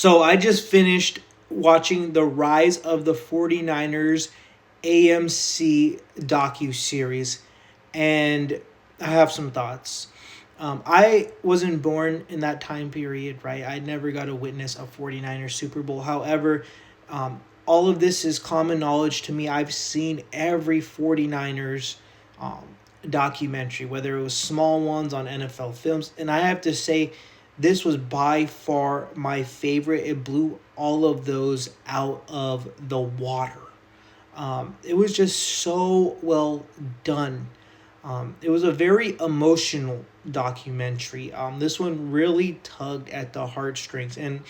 So I just finished watching the Rise of the 49ers AMC docu-series, and I have some thoughts. I wasn't born in that time period, right? I never got to witness a 49ers Super Bowl. However, all of this is common knowledge to me. I've seen every 49ers um, documentary, whether it was small ones on NFL Films. And I have to say, this was by far my favorite. It blew all of those out of the water. It was just so well done. It was a very emotional documentary. This one really tugged at the heartstrings, and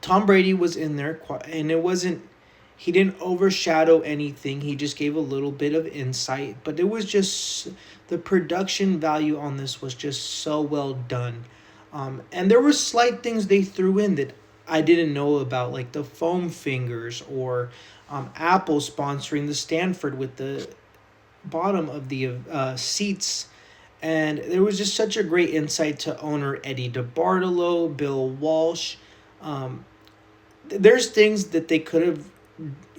Tom Brady was in there, and he didn't overshadow anything. He just gave a little bit of insight, but it was just, the production value on this was just so well done. And there were slight things they threw in that I didn't know about, like the foam fingers, or Apple sponsoring the Stanford with the bottom of the seats. And there was just such a great insight to owner Eddie DeBartolo, Bill Walsh. There's things that they could have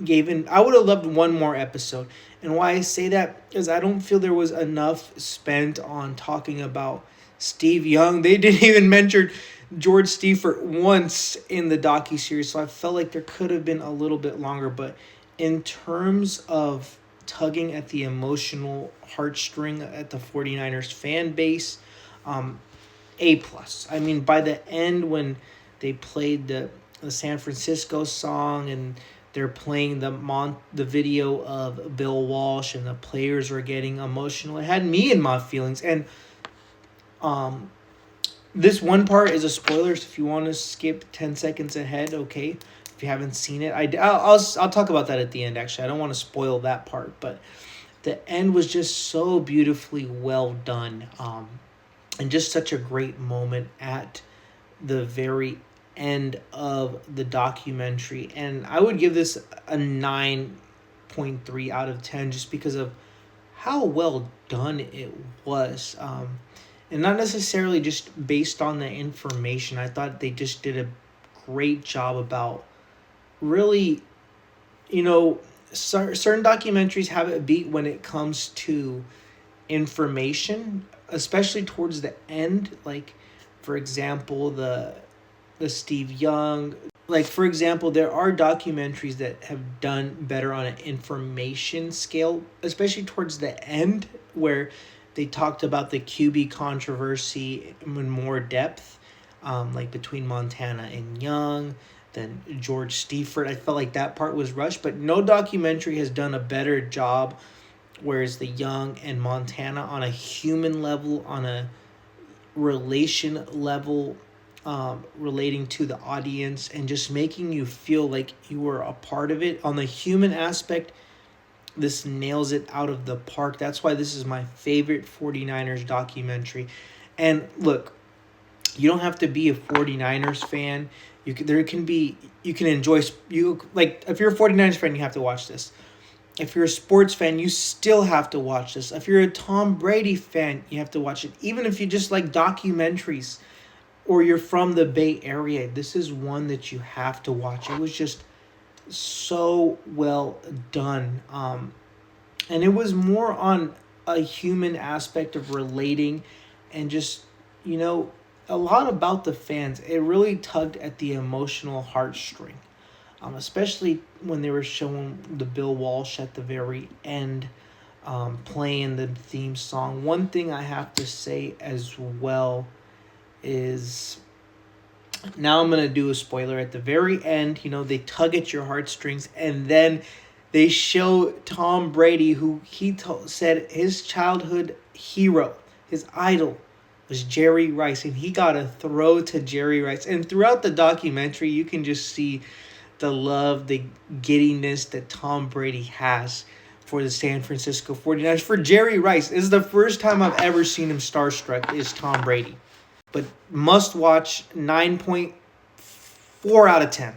given. I would have loved one more episode. And why I say that is I don't feel there was enough spent on talking about Steve Young. They didn't even mention George Stiefert once in the docuseries, so I felt like there could have been a little bit longer. But in terms of tugging at the emotional heartstring at the 49ers fan base, A+. I mean, by the end, when they played the San Francisco song and they're playing the video of Bill Walsh and the players were getting emotional, it had me in my feelings. And this one part is a spoiler, so if you want to skip 10 seconds ahead, okay. If you haven't seen it, I'll talk about that at the end, actually. I don't want to spoil that part, but the end was just so beautifully well done, and just such a great moment at the very end of the documentary. And I would give this a 9.3 out of 10 just because of how well done it was. And not necessarily just based on the information. I thought they just did a great job about really, certain documentaries have it beat when it comes to information, especially towards the end. Like, for example, the Steve Young. Like, for example, there are documentaries that have done better on an information scale, especially towards the end, where they talked about the QB controversy in more depth, like between Montana and Young, then George Stiefert. I felt like that part was rushed, but no documentary has done a better job, whereas the Young and Montana on a human level, on a relation level, relating to the audience and just making you feel like you were a part of it. On the human aspect, this nails it out of the park. That's why this is my favorite 49ers documentary. And look, you don't have to be a 49ers fan. You can enjoy, if you're a 49ers fan, you have to watch this. If you're a sports fan, you still have to watch this. If you're a Tom Brady fan, you have to watch it. Even if you just like documentaries or you're from the Bay Area, this is one that you have to watch. It was just so well done, and it was more on a human aspect of relating, and just a lot about the fans. It really tugged at the emotional heartstring, especially when they were showing the Bill Walsh at the very end, playing the theme song. One thing I have to say as well is, now I'm going to do a spoiler. At the very end, they tug at your heartstrings, and then they show Tom Brady, who he said his childhood hero, his idol, was Jerry Rice, and he got a throw to Jerry Rice. And throughout the documentary, you can just see the love, the giddiness that Tom Brady has for the San Francisco 49ers. For Jerry Rice, this is the first time I've ever seen him starstruck, is Tom Brady. But must watch, 9.4 out of 10.